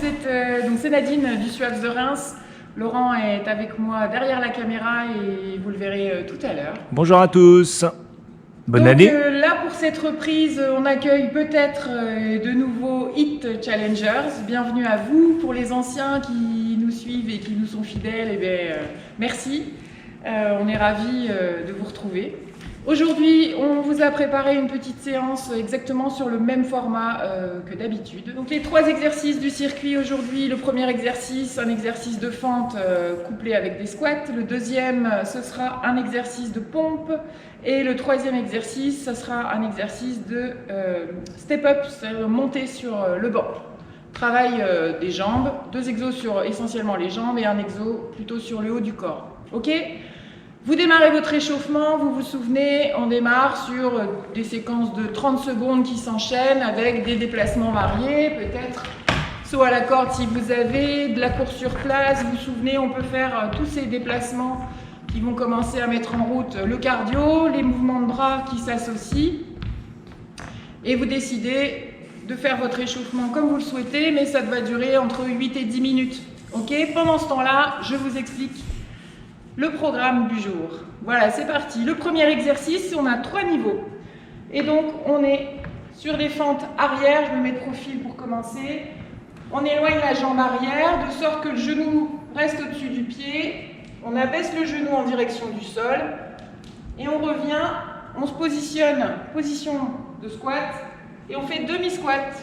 donc c'est Nadine du SUAPS de Reims. Laurent est avec moi derrière la caméra et vous le verrez tout à l'heure. Bonjour à tous, bonne donc, année. Là pour cette reprise, on accueille peut-être de nouveaux HIT Challengers. Bienvenue à vous. Pour les anciens qui nous suivent et qui nous sont fidèles, eh bien, merci. On est ravis de vous retrouver. Aujourd'hui, on vous a préparé une petite séance exactement sur le même format que d'habitude. Donc les 3 exercices du circuit aujourd'hui. Le premier exercice, un exercice de fente couplé avec des squats. Le deuxième, ce sera un exercice de pompe. Et le troisième exercice, ce sera un exercice de step-up, c'est-à-dire monter sur le banc. Travail des jambes, 2 exos sur essentiellement les jambes et un exo plutôt sur le haut du corps. Ok ? Vous démarrez votre échauffement, vous vous souvenez, on démarre sur des séquences de 30 secondes qui s'enchaînent avec des déplacements variés, peut-être saut à la corde si vous avez, de la course sur place. Vous vous souvenez, on peut faire tous ces déplacements qui vont commencer à mettre en route le cardio, les mouvements de bras qui s'associent. Et vous décidez de faire votre échauffement comme vous le souhaitez, mais ça va durer entre 8 et 10 minutes. Ok ? Pendant ce temps-là, je vous explique le programme du jour. Voilà, c'est parti. Le premier exercice, on a 3 niveaux. Et donc, on est sur des fentes arrière. Je me mets de profil pour commencer. On éloigne la jambe arrière, de sorte que le genou reste au-dessus du pied. On abaisse le genou en direction du sol. Et on revient, on se positionne, position de squat. Et on fait demi-squat.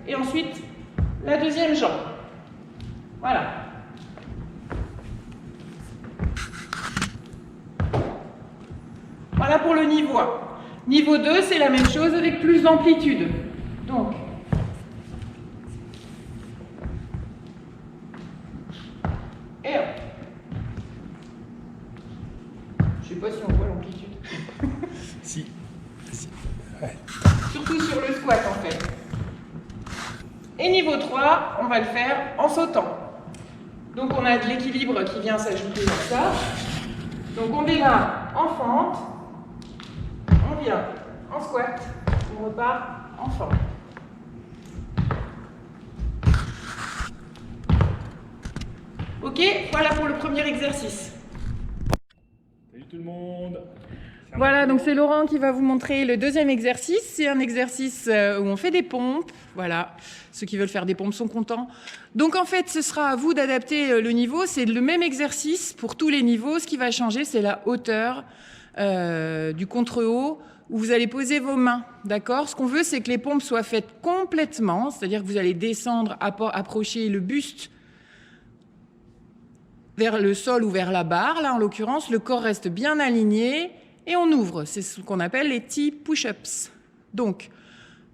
Et ensuite, la deuxième jambe. Voilà. Voilà pour le niveau 1. Niveau 2, c'est la même chose avec plus d'amplitude. Donc, et hop. Je ne sais pas si on voit l'amplitude. Si. Ouais. Surtout sur le squat en fait. Et niveau 3, on va le faire en sautant. Donc on a de l'équilibre qui vient s'ajouter à ça. Donc on démarre en fente. On vient en squat, on repart en fente. Ok, voilà pour le premier exercice. Salut tout le monde. Voilà, donc c'est Laurent qui va vous montrer le deuxième exercice. C'est un exercice où on fait des pompes. Voilà, ceux qui veulent faire des pompes sont contents. Donc en fait, ce sera à vous d'adapter le niveau. C'est le même exercice pour tous les niveaux. Ce qui va changer, c'est la hauteur du contre-haut où vous allez poser vos mains, d'accord ? Ce qu'on veut, c'est que les pompes soient faites complètement, c'est-à-dire que vous allez descendre, approcher le buste vers le sol ou vers la barre. Là, en l'occurrence, le corps reste bien aligné et on ouvre. C'est ce qu'on appelle les T-push-ups. Donc,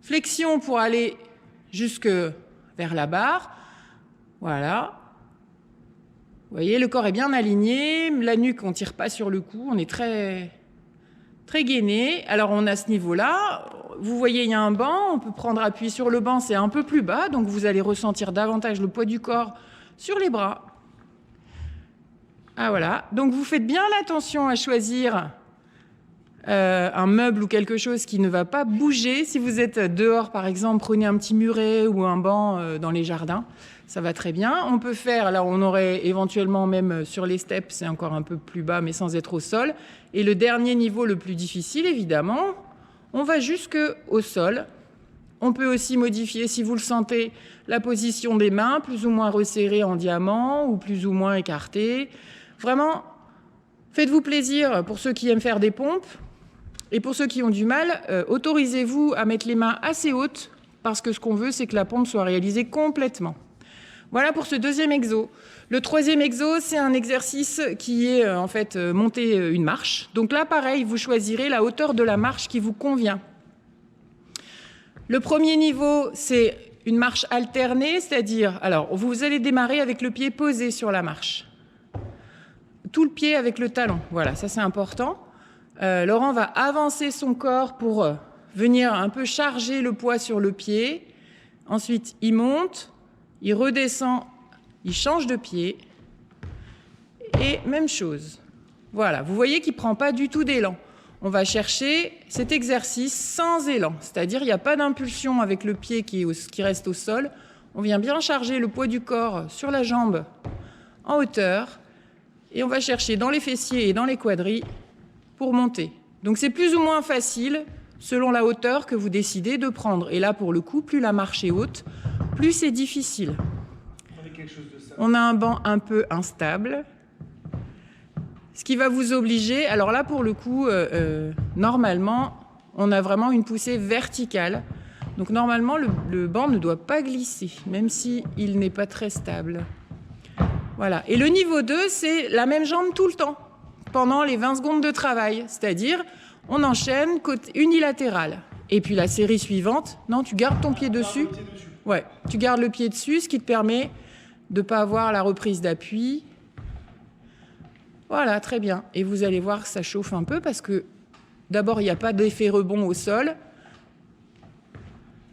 flexion pour aller jusque vers la barre. Voilà. Vous voyez, le corps est bien aligné, la nuque, on ne tire pas sur le cou, on est très gainé. Alors, on a ce niveau-là. Vous voyez, il y a un banc, on peut prendre appui sur le banc, c'est un peu plus bas, donc vous allez ressentir davantage le poids du corps sur les bras. Ah voilà, donc vous faites bien attention à choisir un meuble ou quelque chose qui ne va pas bouger. Si vous êtes dehors, par exemple, prenez un petit muret ou un banc dans les jardins. Ça va très bien. On peut faire, là on aurait éventuellement même sur les steps, c'est encore un peu plus bas, mais sans être au sol. Et le dernier niveau, le plus difficile, évidemment, on va jusqu'au sol. On peut aussi modifier, si vous le sentez, la position des mains, plus ou moins resserrées en diamant ou plus ou moins écartées. Vraiment, faites-vous plaisir pour ceux qui aiment faire des pompes. Et pour ceux qui ont du mal, autorisez-vous à mettre les mains assez hautes parce que ce qu'on veut, c'est que la pompe soit réalisée complètement. Voilà pour ce deuxième exo. Le troisième exo, c'est un exercice qui est en fait monter une marche. Donc là, pareil, vous choisirez la hauteur de la marche qui vous convient. Le premier niveau, c'est une marche alternée, c'est-à-dire, alors vous allez démarrer avec le pied posé sur la marche. Tout le pied avec le talon. Voilà, ça c'est important. Laurent va avancer son corps pour venir un peu charger le poids sur le pied. Ensuite, il monte, il redescend, il change de pied. Et même chose. Voilà, vous voyez qu'il ne prend pas du tout d'élan. On va chercher cet exercice sans élan, c'est-à-dire il n'y a pas d'impulsion avec le pied qui reste au sol. On vient bien charger le poids du corps sur la jambe en hauteur et on va chercher dans les fessiers et dans les quadris pour monter. Donc c'est plus ou moins facile selon la hauteur que vous décidez de prendre. Et là, pour le coup, plus la marche est haute, plus c'est difficile. On a un banc un peu instable, ce qui va vous obliger... Alors là, pour le coup, normalement, on a vraiment une poussée verticale. Donc normalement, le banc ne doit pas glisser, même s'il n'est pas très stable. Voilà. Et le niveau 2, c'est la même jambe tout le temps, pendant les 20 secondes de travail. C'est-à-dire, on enchaîne côté unilatéral. Et puis la série suivante, non, tu gardes ton pied dessus. Ouais, tu gardes le pied dessus, ce qui te permet de ne pas avoir la reprise d'appui. Voilà, très bien. Et vous allez voir que ça chauffe un peu parce que d'abord, il n'y a pas d'effet rebond au sol.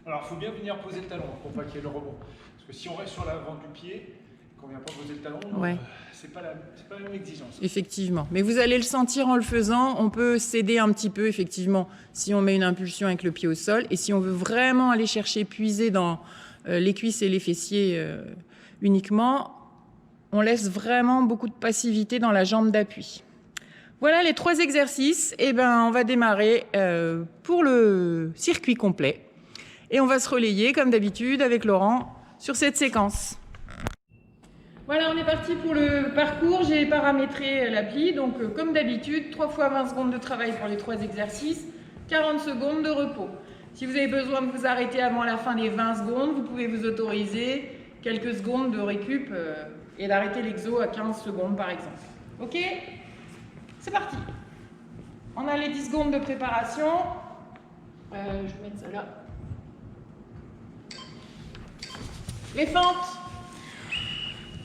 Alors, il faut bien venir poser le talon pour pas qu'il y ait le rebond. Parce que si on reste sur l'avant du pied, qu'on ne vient pas poser le talon, ouais. C'est pas la même exigence. Effectivement. Mais vous allez le sentir en le faisant. On peut céder un petit peu, effectivement, si on met une impulsion avec le pied au sol. Et si on veut vraiment aller chercher, puiser dans les cuisses et les fessiers uniquement, on laisse vraiment beaucoup de passivité dans la jambe d'appui. Voilà les 3 exercices. Et ben, on va démarrer pour le circuit complet. Et on va se relayer, comme d'habitude, avec Laurent, sur cette séquence. Voilà, on est parti pour le parcours. J'ai paramétré l'appli. Donc, comme d'habitude, 3 fois 20 secondes de travail pour les 3 exercices, 40 secondes de repos. Si vous avez besoin de vous arrêter avant la fin des 20 secondes, vous pouvez vous autoriser quelques secondes de récup et d'arrêter l'exo à 15 secondes, par exemple. OK? C'est parti. On a les 10 secondes de préparation. Je vais mettre ça là. Les fentes.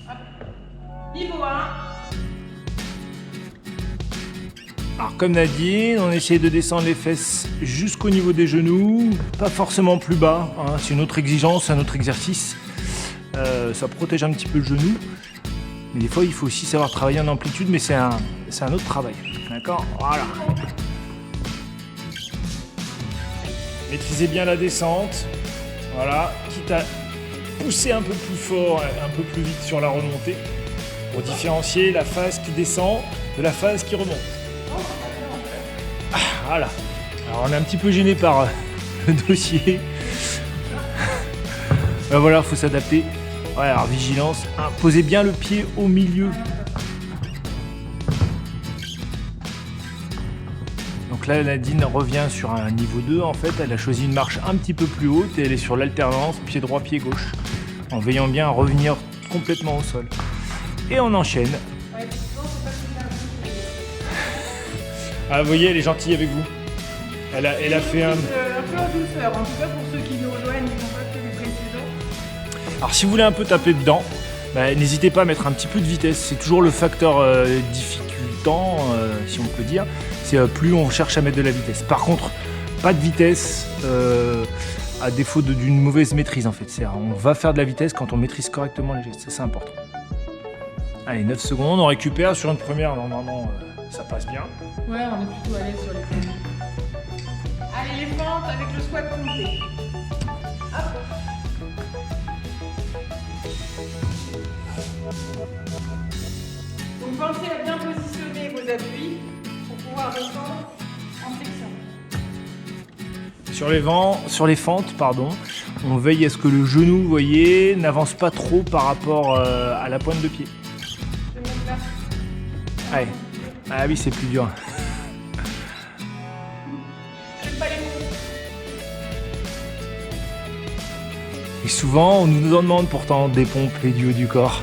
Hop. Niveau 1. Alors comme Nadine, on essaie de descendre les fesses jusqu'au niveau des genoux, pas forcément plus bas, hein. C'est une autre exigence, un autre exercice. Ça protège un petit peu le genou. Mais des fois, il faut aussi savoir travailler en amplitude, mais c'est un autre travail. D'accord ? Voilà. Maîtrisez bien la descente. Voilà. Quitte à pousser un peu plus fort, un peu plus vite sur la remontée, pour différencier la phase qui descend de la phase qui remonte. Ah, voilà. Alors on est un petit peu gêné par le dossier. Ben voilà, il faut s'adapter. Ouais, alors vigilance. Hein, posez bien le pied au milieu. Donc là, Nadine revient sur un niveau 2. En fait, elle a choisi une marche un petit peu plus haute et elle est sur l'alternance pied droit, pied gauche, en veillant bien à revenir complètement au sol. Et on enchaîne. Ah, vous voyez, elle est gentille avec vous. Elle a fait un peu en douceur, en tout cas pour ceux qui nous rejoignent, qui n'ont pas fait le précédent. Alors si vous voulez un peu taper dedans, bah, n'hésitez pas à mettre un petit peu de vitesse. C'est toujours le facteur difficultant, si on peut dire. C'est plus on cherche à mettre de la vitesse. Par contre, pas de vitesse à défaut d'une mauvaise maîtrise en fait. On va faire de la vitesse quand on maîtrise correctement les gestes. C'est important. Allez, 9 secondes, on récupère sur une première. Normalement, ça passe bien. Ouais, on est plutôt à l'aise sur les fentes. Allez, les fentes avec le squat complet. Hop. Donc pensez à bien positionner vos appuis pour pouvoir descendre en flexion. Sur les fentes, pardon, on veille à ce que le genou, vous voyez, n'avance pas trop par rapport à la pointe de pied. Je vais mettre là. Allez. Ah oui, c'est plus dur. J'aime pas les mots. Et souvent, on nous en demande pourtant des pompes et du haut du corps.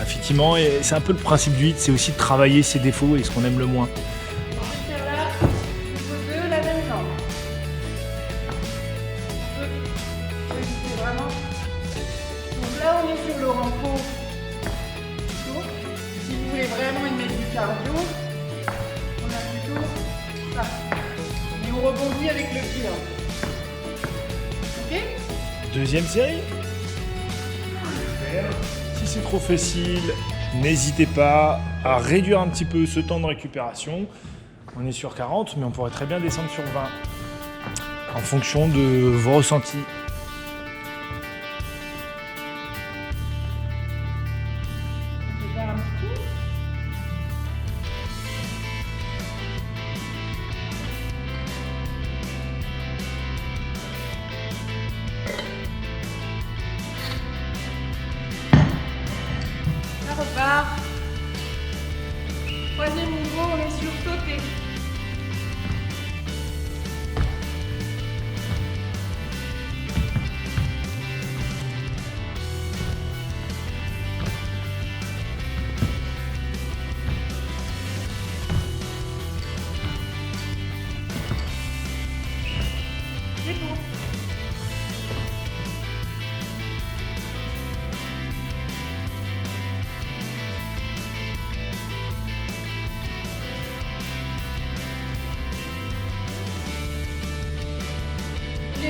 Effectivement, et c'est un peu le principe du HIIT, c'est aussi de travailler ses défauts et ce qu'on aime le moins. On va là, niveau 2, la même jambe. On peut éviter vraiment. Donc là, on est sur le renfort. Si vous voulez vraiment y mettre du cardio, on a plutôt ça. Et on rebondit avec le pied. Ok ? Deuxième série. Si c'est trop facile, n'hésitez pas à réduire un petit peu ce temps de récupération. On est sur 40, mais on pourrait très bien descendre sur 20 en fonction de vos ressentis.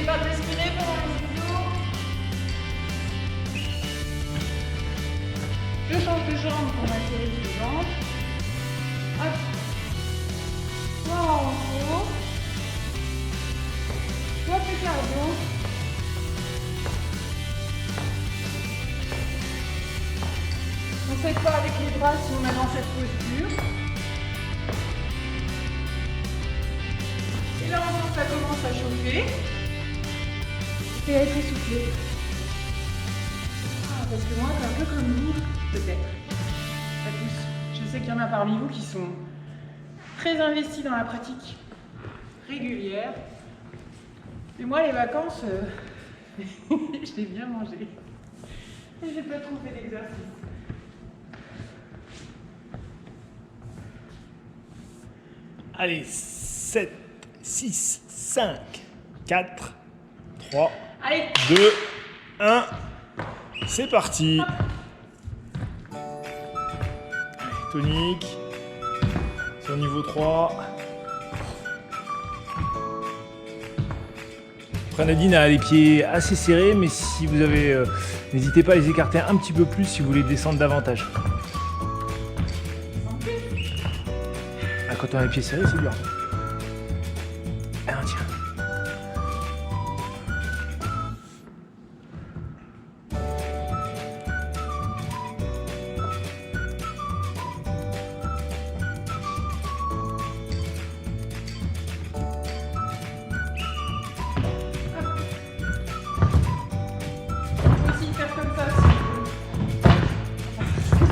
N'oubliez pas de respirer pendant les exos. Je change de jambe pour ma série suivante. Hop. Soit en haut, soit plus cardio. On ne fait pas avec les bras si on est dans cette posture. Et là, on sent que ça commence à chauffer. Et à être essoufflé. Ah, parce que moi, c'est un peu comme vous, peut-être. Pas tous. Je sais qu'il y en a parmi vous qui sont très investis dans la pratique régulière. Et moi, les vacances, je l'ai bien mangé. Et j'ai pas trop fait d'exercice. Allez, 7, 6, 5, 4, 3, Allez. 2, 1. C'est parti. Allez, tonique. Sur niveau 3. Après, Nadine a les pieds assez serrés, mais si vous avez, n'hésitez pas à les écarter un petit peu plus si vous voulez descendre davantage. Ah, quand on a les pieds serrés, c'est dur. Ah, tiens.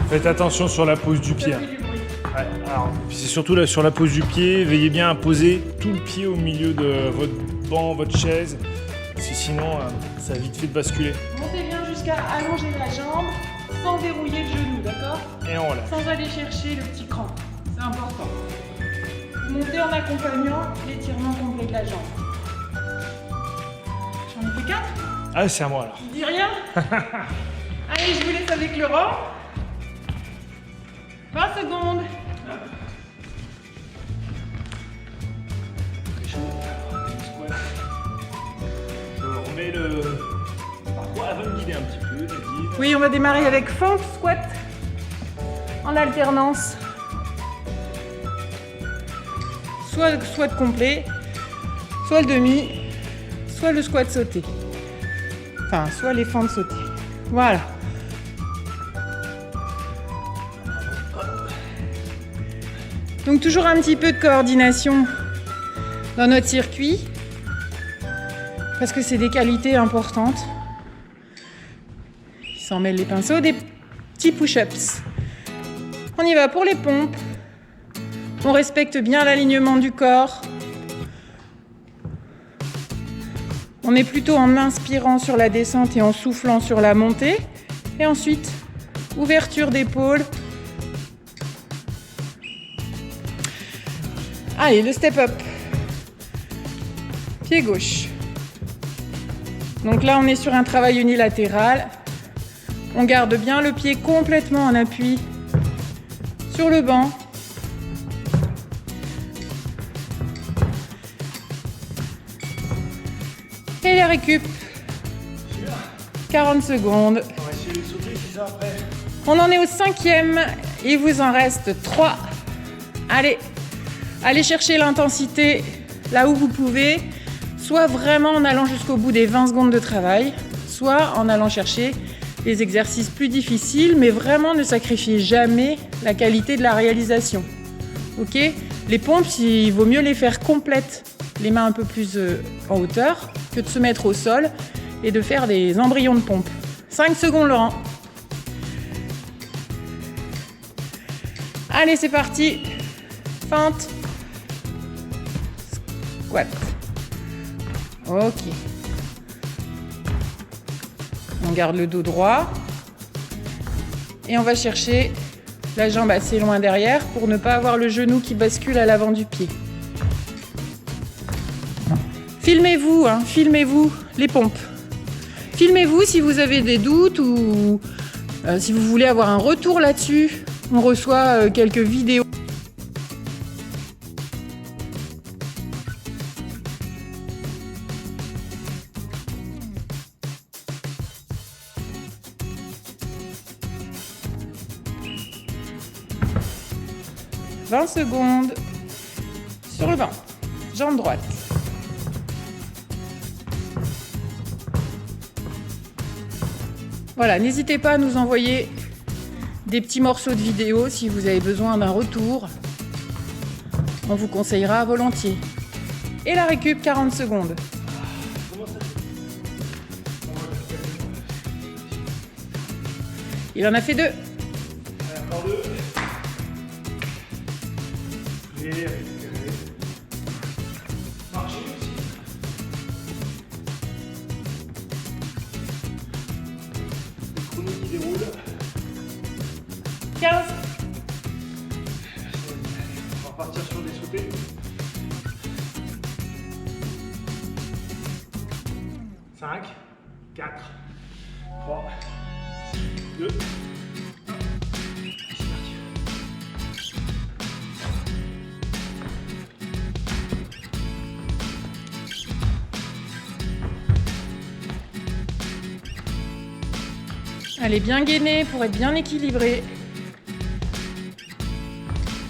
Faites attention sur la pose du pied. Ouais, alors, c'est surtout là, sur la pose du pied, veillez bien à poser tout le pied au milieu de votre banc, votre chaise, parce que sinon ça a vite fait de basculer. Montez bien jusqu'à allonger la jambe sans dérouiller le genou, d'accord? Et on relâche. Sans aller chercher le petit cran, c'est important. Montez en accompagnant l'étirement complet de la jambe. J'en ai fait 4? Ah, c'est à moi alors. Je dis rien. Allez, je vous laisse avec Laurent. 20 secondes. Je remets le... Parfois, elle va me guider un petit peu, Nadine. Oui, on va démarrer avec fente squat en alternance. Soit le squat complet, soit le demi, soit le squat sauté. Enfin, soit les fentes sautées. Voilà. Donc toujours un petit peu de coordination dans notre circuit, parce que c'est des qualités importantes. Il s'en mêle les pinceaux, des petits push-ups. On y va pour les pompes. On respecte bien l'alignement du corps. On est plutôt en inspirant sur la descente et en soufflant sur la montée. Et ensuite, ouverture d'épaule. Allez, le step up. Pied gauche. Donc là, on est sur un travail unilatéral. On garde bien le pied complètement en appui sur le banc. Et la récup. 40 secondes. On va essayer de sauter, c'est ça après. On en est au 5e. Il vous en reste 3. Allez chercher l'intensité là où vous pouvez, soit vraiment en allant jusqu'au bout des 20 secondes de travail, soit en allant chercher les exercices plus difficiles, mais vraiment ne sacrifiez jamais la qualité de la réalisation. Ok ? Les pompes, il vaut mieux les faire complètes, les mains un peu plus en hauteur, que de se mettre au sol et de faire des embryons de pompe. 5 secondes, Laurent. Allez, c'est parti. Fente. Squat. Ok. On garde le dos droit. Et on va chercher la jambe assez loin derrière pour ne pas avoir le genou qui bascule à l'avant du pied. Filmez-vous, filmez-vous les pompes. Filmez-vous si vous avez des doutes ou si vous voulez avoir un retour là-dessus. On reçoit quelques vidéos. 20 secondes sur le ventre, jambe droite. Voilà, n'hésitez pas à nous envoyer des petits morceaux de vidéo si vous avez besoin d'un retour. On vous conseillera volontiers. Et la récup, 40 secondes. Il en a fait 2. Encore 2. Et récupérer. Marcher aussi. Le chrono qui déroule. 15. On va partir sur des sautés. 5, 4, 3, 2, 1. Allez, bien gainer pour être bien équilibré.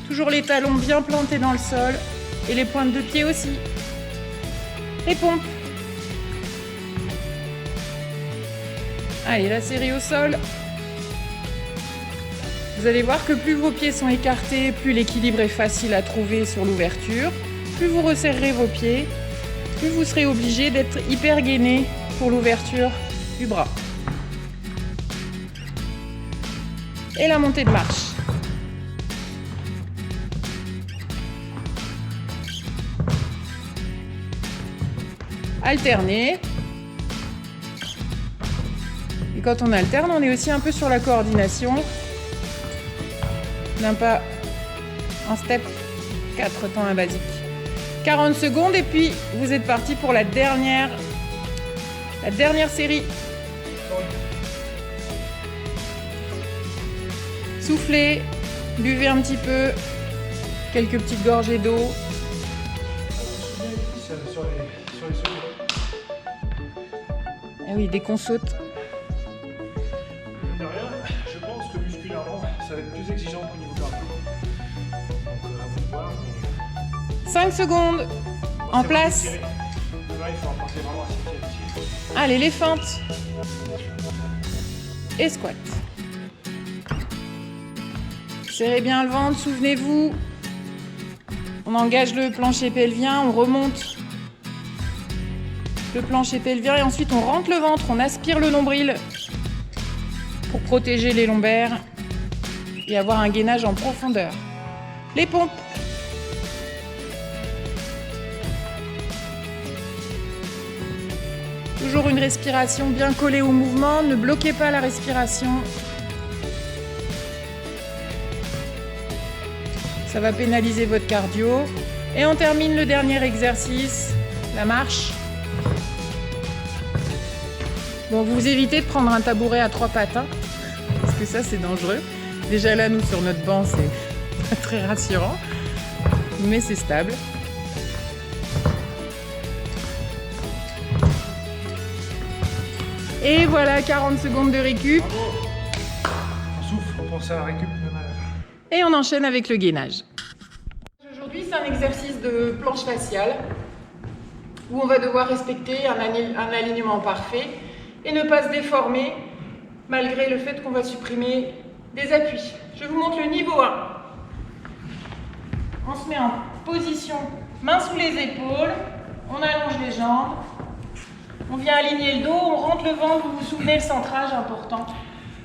Toujours les talons bien plantés dans le sol et les pointes de pied aussi. Les pompes. Allez, la série au sol. Vous allez voir que plus vos pieds sont écartés, plus l'équilibre est facile à trouver sur l'ouverture. Plus vous resserrerez vos pieds, plus vous serez obligé d'être hyper gainé pour l'ouverture du bras. Et la montée de marche. Alterner. Et quand on alterne, on est aussi un peu sur la coordination. D'un pas en step, 4 temps un basique. 40 secondes et puis vous êtes parti pour la dernière série. Soufflez, buvez un petit peu, quelques petites gorgées d'eau. Sur les sauts. Ah oui, dès qu'on saute. De rien, je pense que musculairement, ça va être plus exigeant qu'au niveau cardio. Donc à vous de voir. 5 secondes, en place. Là, il faut apporter vraiment à cette. Allez, les feintes. Et squat. Serrez bien le ventre, souvenez-vous. On engage le plancher pelvien, on remonte le plancher pelvien et ensuite on rentre le ventre, on aspire le nombril pour protéger les lombaires et avoir un gainage en profondeur. Les pompes. Toujours une respiration bien collée au mouvement, ne bloquez pas la respiration. Ça va pénaliser votre cardio. Et on termine le dernier exercice, la marche. Bon, vous évitez de prendre un tabouret à 3 pattes, hein, parce que ça, c'est dangereux. Déjà là, nous, sur notre banc, c'est pas très rassurant, mais c'est stable. Et voilà, 40 secondes de récup. Bravo. On souffle, on pense à la récup même à la fin. Et on enchaîne avec le gainage. Aujourd'hui, c'est un exercice de planche faciale où on va devoir respecter un alignement parfait et ne pas se déformer malgré le fait qu'on va supprimer des appuis. Je vous montre le niveau 1. On se met en position main sous les épaules, on allonge les jambes, on vient aligner le dos, on rentre le ventre, vous vous souvenez le centrage important.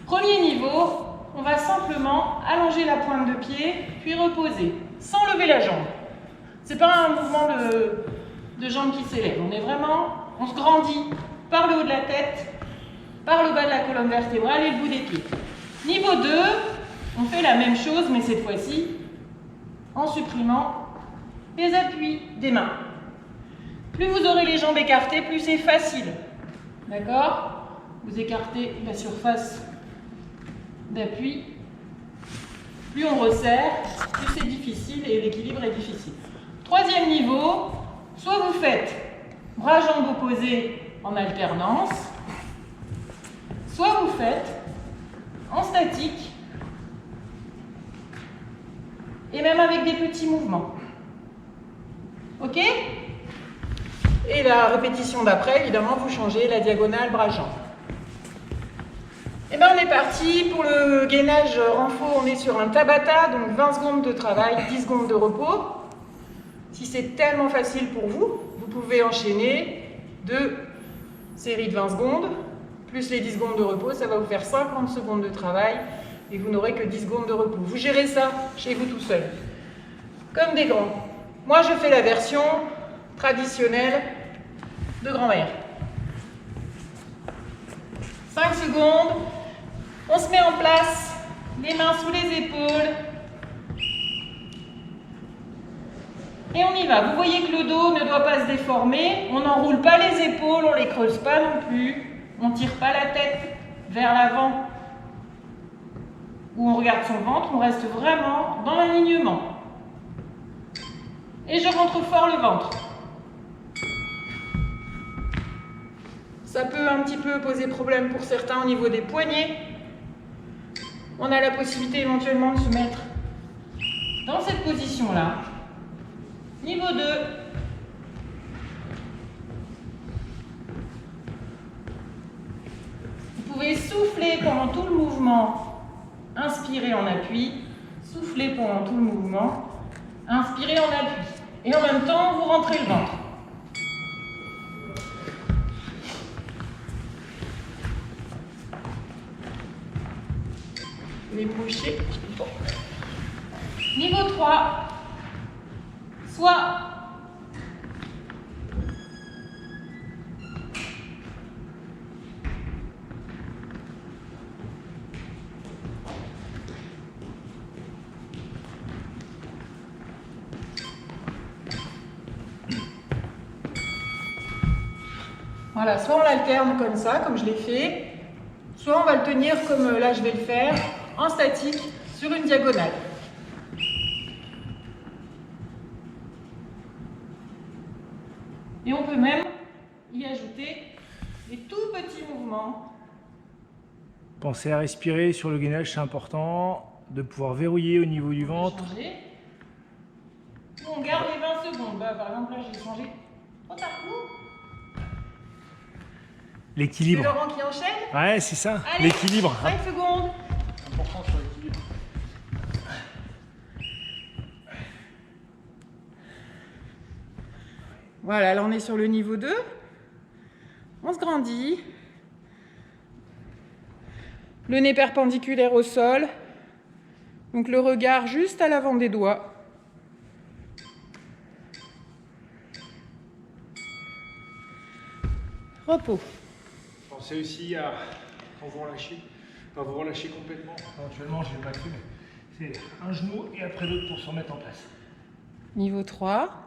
Premier niveau, on va simplement allonger la pointe de pied, puis reposer, sans lever la jambe. C'est pas un mouvement de jambe qui s'élève, on se grandit par le haut de la tête, par le bas de la colonne vertébrale et le bout des pieds. Niveau 2, on fait la même chose, mais cette fois-ci, en supprimant les appuis des mains. Plus vous aurez les jambes écartées, plus c'est facile. D'accord? Vous écartez la surface d'appui. Plus on resserre, plus c'est difficile et l'équilibre est difficile. Troisième niveau, soit vous faites bras-jambes opposés en alternance, soit vous faites en statique et même avec des petits mouvements. Ok? Et la répétition d'après, évidemment, vous changez la diagonale bras-jambes. Et bien on est parti pour le gainage renfo, on est sur un Tabata, donc 20 secondes de travail, 10 secondes de repos. Si c'est tellement facile pour vous, vous pouvez enchaîner 2 séries de 20 secondes, plus les 10 secondes de repos, ça va vous faire 50 secondes de travail et vous n'aurez que 10 secondes de repos. Vous gérez ça chez vous tout seul, comme des grands. Moi je fais la version traditionnelle de grand-mère. 5 secondes, on se met en place, les mains sous les épaules. Et on y va. Vous voyez que le dos ne doit pas se déformer. On n'enroule pas les épaules, on ne les creuse pas non plus. On ne tire pas la tête vers l'avant ou on regarde son ventre. On reste vraiment dans l'alignement. Et je rentre fort le ventre. Ça peut un petit peu poser problème pour certains au niveau des poignets. On a la possibilité éventuellement de se mettre dans cette position-là. Niveau 2. Vous pouvez souffler pendant tout le mouvement. Inspirez en appui. Soufflez pendant tout le mouvement. Inspirez en appui. Et en même temps, vous rentrez le ventre. Les boucher. Bon. Niveau 3. Soit voilà, soit on l'alterne comme ça, comme je l'ai fait, soit on va le tenir comme là je vais le faire, en statique, sur une diagonale. Et on peut même y ajouter des tout petits mouvements. Pensez à respirer sur le gainage, c'est important, de pouvoir verrouiller au niveau du ventre. On garde les 20 secondes. Bah, par exemple, là, j'ai changé. Trop tard. L'équilibre. C'est Laurent qui enchaîne. Ouais, c'est ça, l'équilibre. 5 secondes. Important sur l'équilibre. Voilà, là on est sur le niveau 2. On se grandit. Le nez perpendiculaire au sol. Donc le regard juste à l'avant des doigts. Repos. Pensez aussi à, quand vous relâchez, pas vous relâcher complètement. Éventuellement, je l'ai pas fait, mais c'est un genou et après l'autre pour se remettre en place. Niveau 3.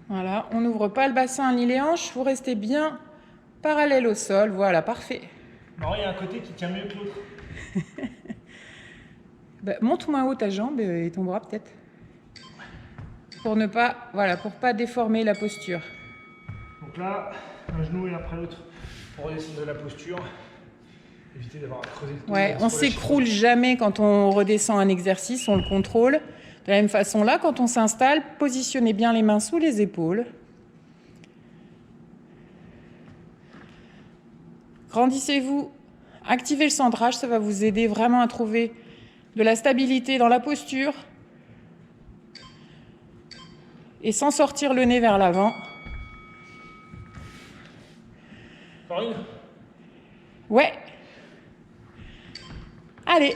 Voilà, on n'ouvre pas le bassin ni les hanches, vous restez bien parallèle au sol, voilà, parfait. Non, il y a un côté qui tient mieux que l'autre. Bah, monte moins haut ta jambe et ton bras peut-être. Pour ne pas, voilà, pour pas déformer la posture. Donc là, un genou et après l'autre pour redescendre de la posture. Éviter d'avoir à creuser le dos. Ouais, on s'écroule jamais quand on redescend un exercice, on le contrôle. De la même façon là, quand on s'installe, positionnez bien les mains sous les épaules. Grandissez-vous, activez le centrage, ça va vous aider vraiment à trouver de la stabilité dans la posture et sans sortir le nez vers l'avant. Encore une ? Ouais. Allez.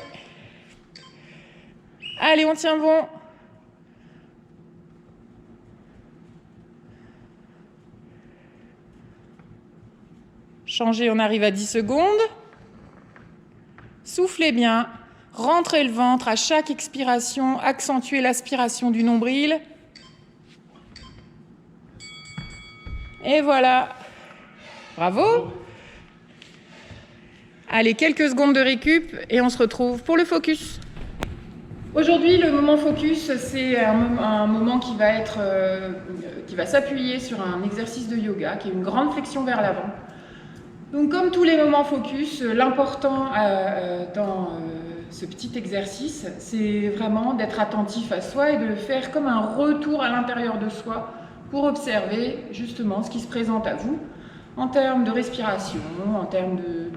Allez, on tient bon. Changez, on arrive à 10 secondes. Soufflez bien. Rentrez le ventre à chaque expiration. Accentuez l'aspiration du nombril. Et voilà. Bravo. Allez, quelques secondes de récup et on se retrouve pour le focus. Aujourd'hui, le moment focus, c'est un moment qui va s'appuyer sur un exercice de yoga, qui est une grande flexion vers l'avant. Donc, comme tous les moments focus, l'important ce petit exercice, c'est vraiment d'être attentif à soi et de le faire comme un retour à l'intérieur de soi pour observer justement ce qui se présente à vous en termes de respiration, en termes de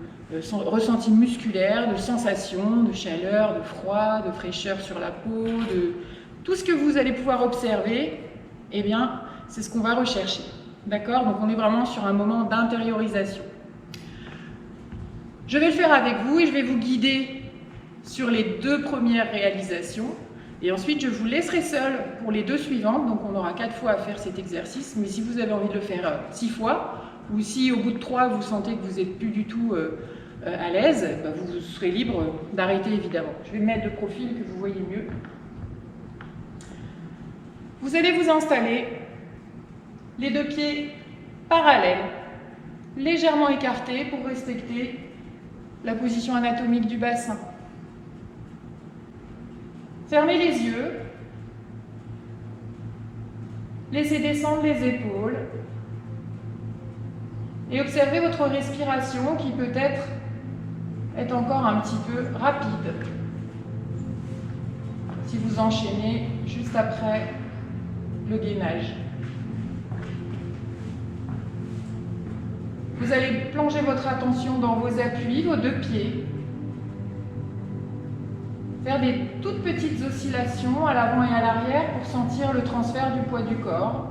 ressenti musculaire, de sensations, de chaleur, de froid, de fraîcheur sur la peau, de tout ce que vous allez pouvoir observer, eh bien, c'est ce qu'on va rechercher. D'accord? Donc on est vraiment sur un moment d'intériorisation. Je vais le faire avec vous et je vais vous guider sur les 2 premières réalisations. Et ensuite, je vous laisserai seul pour les 2 suivantes. Donc on aura 4 fois à faire cet exercice. Mais si vous avez envie de le faire 6 fois, ou si au bout de 3, vous sentez que vous n'êtes plus du tout à l'aise, bah, vous serez libre d'arrêter évidemment. Je vais me mettre de profil que vous voyez mieux. Vous allez vous installer, les 2 pieds parallèles, légèrement écartés pour respecter la position anatomique du bassin. Fermez les yeux, laissez descendre les épaules et observez votre respiration qui peut-être est encore un petit peu rapide. Si vous enchaînez juste après le gainage. Vous allez plonger votre attention dans vos appuis, vos 2 pieds. Faire des toutes petites oscillations à l'avant et à l'arrière pour sentir le transfert du poids du corps.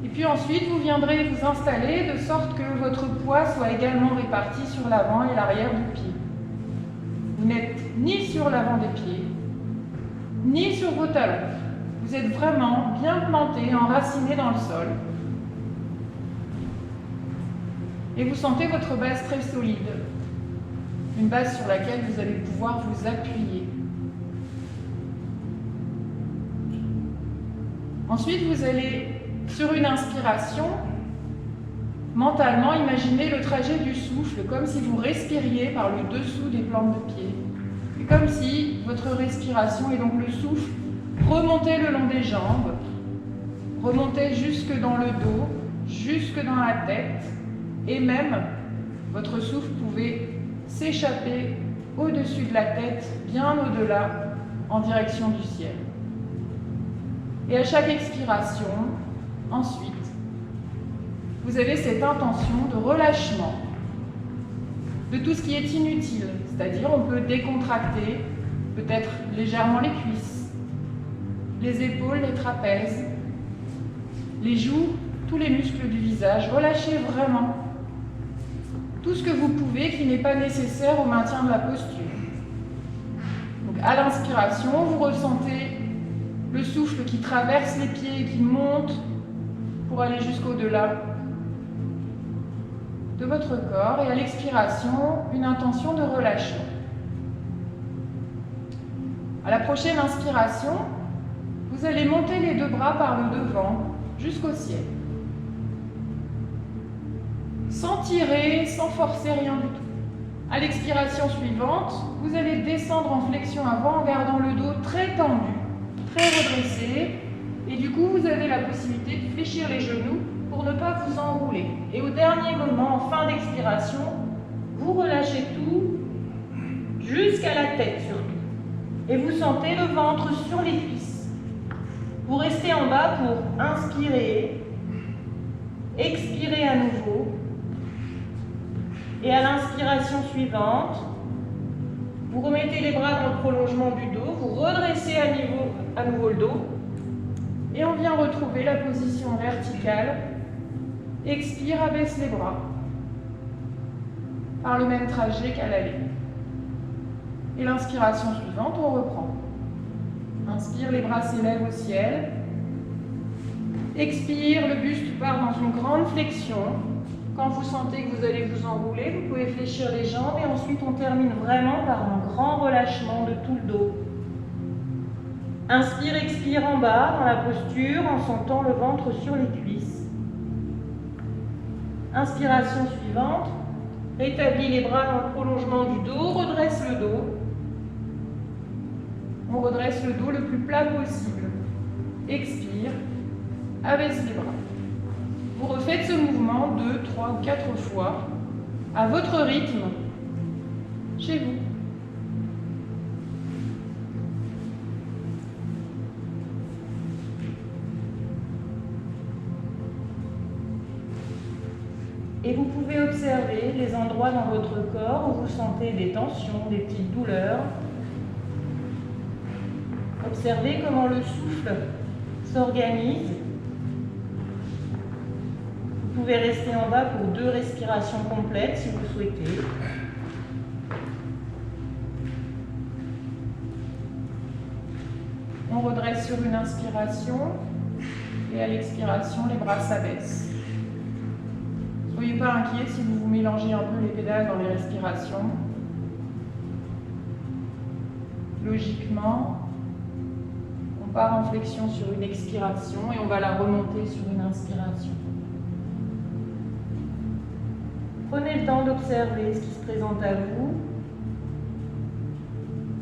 Et puis ensuite, vous viendrez vous installer de sorte que votre poids soit également réparti sur l'avant et l'arrière du pied. Vous n'êtes ni sur l'avant des pieds, ni sur vos talons. Vous êtes vraiment bien planté, enraciné dans le sol. Et vous sentez votre base très solide. Une base sur laquelle vous allez pouvoir vous appuyer. Ensuite, vous allez, sur une inspiration, mentalement imaginer le trajet du souffle, comme si vous respiriez par le dessous des plantes de pied. Et comme si votre respiration, et donc le souffle, remontait le long des jambes, remontait jusque dans le dos, jusque dans la tête, et même votre souffle pouvait s'échapper au-dessus de la tête, bien au-delà, en direction du ciel. Et à chaque expiration, ensuite, vous avez cette intention de relâchement de tout ce qui est inutile, c'est-à-dire on peut décontracter peut-être légèrement les cuisses, les épaules, les trapèzes, les joues, tous les muscles du visage. Relâchez vraiment tout ce que vous pouvez qui n'est pas nécessaire au maintien de la posture. Donc à l'inspiration, vous ressentez le souffle qui traverse les pieds et qui monte pour aller jusqu'au-delà de votre corps. Et à l'expiration, une intention de relâchement. À la prochaine inspiration, vous allez monter les 2 bras par le devant jusqu'au ciel. Sans tirer, sans forcer rien du tout. À l'expiration suivante, vous allez descendre en flexion avant en gardant le dos très tendu, très redressé. Et du coup, vous avez la possibilité de fléchir les genoux pour ne pas vous enrouler. Et au dernier moment, en fin d'expiration, vous relâchez tout jusqu'à la tête surtout. Et vous sentez le ventre sur les cuisses. Vous restez en bas pour inspirer, expirer à nouveau. Et à l'inspiration suivante, vous remettez les bras dans le prolongement du dos, vous redressez à nouveau le dos et on vient retrouver la position verticale. Expire, abaisse les bras par le même trajet qu'à l'aller. Et l'inspiration suivante, on reprend. Inspire, les bras s'élèvent au ciel. Expire, le buste part dans une grande flexion. Quand vous sentez que vous allez vous enrouler, vous pouvez fléchir les jambes et ensuite on termine vraiment par un grand relâchement de tout le dos. Inspire, expire en bas dans la posture en sentant le ventre sur les cuisses. Inspiration suivante, rétablis les bras dans le prolongement du dos, redresse le dos. On redresse le dos le plus plat possible. Expire, abaisse les bras. Vous refaites ce mouvement 2, 3 ou 4 fois à votre rythme, chez vous. Et vous pouvez observer les endroits dans votre corps où vous sentez des tensions, des petites douleurs. Observez comment le souffle s'organise. Vous pouvez rester en bas pour 2 respirations complètes si vous souhaitez. On redresse sur une inspiration et à l'expiration, les bras s'abaissent. Soyez pas inquiets si vous vous mélangez un peu les pédales dans les respirations. Logiquement, on part en flexion sur une expiration et on va la remonter sur une inspiration. Prenez le temps d'observer ce qui se présente à vous.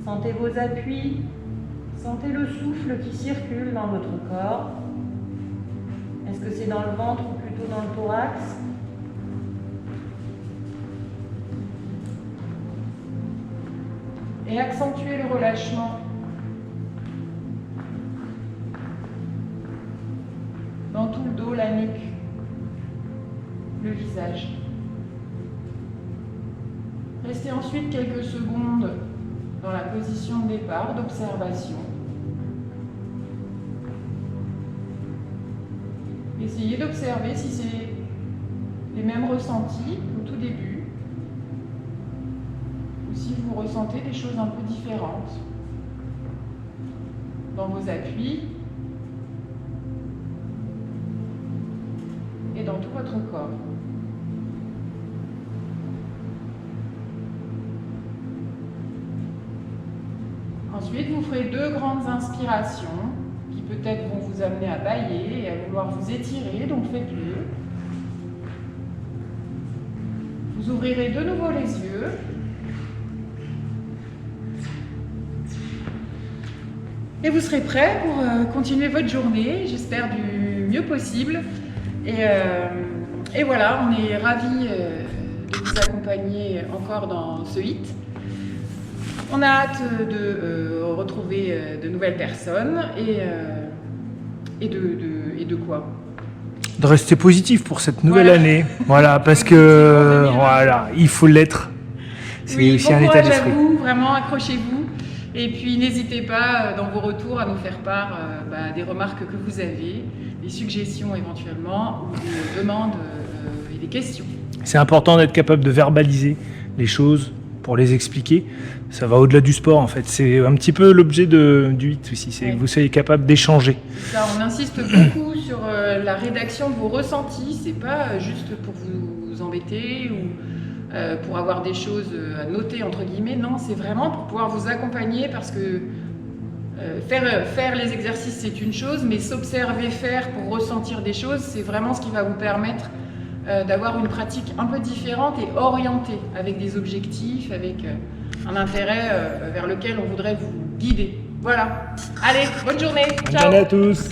Sentez vos appuis, sentez le souffle qui circule dans votre corps. Est-ce que c'est dans le ventre ou plutôt dans le thorax? Et accentuez le relâchement dans tout le dos, la nuque, le visage. Restez ensuite quelques secondes dans la position de départ, d'observation. Essayez d'observer si c'est les mêmes ressentis au tout début, ou si vous ressentez des choses un peu différentes dans vos appuis et dans tout votre corps. Ensuite, vous ferez 2 grandes inspirations qui peut-être vont vous amener à bâiller et à vouloir vous étirer, donc faites-le. Vous ouvrirez de nouveau les yeux. Et vous serez prêt pour continuer votre journée, j'espère du mieux possible. Et voilà, on est ravis de vous accompagner encore dans ce HIIT. On a hâte de retrouver de nouvelles personnes et de quoi? De rester positif pour cette nouvelle année. Voilà, parce que voilà, il faut l'être. C'est oui, aussi bon un état courage d'esprit. à vous, vraiment accrochez-vous. Et puis n'hésitez pas dans vos retours à nous faire part des remarques que vous avez, des suggestions éventuellement, ou des demandes et des questions. C'est important d'être capable de verbaliser les choses pour les expliquer. Ça va au-delà du sport en fait. C'est un petit peu l'objet du HIIT aussi, c'est que vous soyez capable d'échanger. Ça, on insiste beaucoup sur la rédaction de vos ressentis. C'est pas juste pour vous embêter ou pour avoir des choses à noter entre guillemets. Non, c'est vraiment pour pouvoir vous accompagner parce que faire les exercices c'est une chose, mais s'observer faire pour ressentir des choses, c'est vraiment ce qui va vous permettre d'avoir une pratique un peu différente et orientée, avec des objectifs, avec un intérêt vers lequel on voudrait vous guider. Voilà. Allez, bonne journée. Bonne Ciao. journée à tous.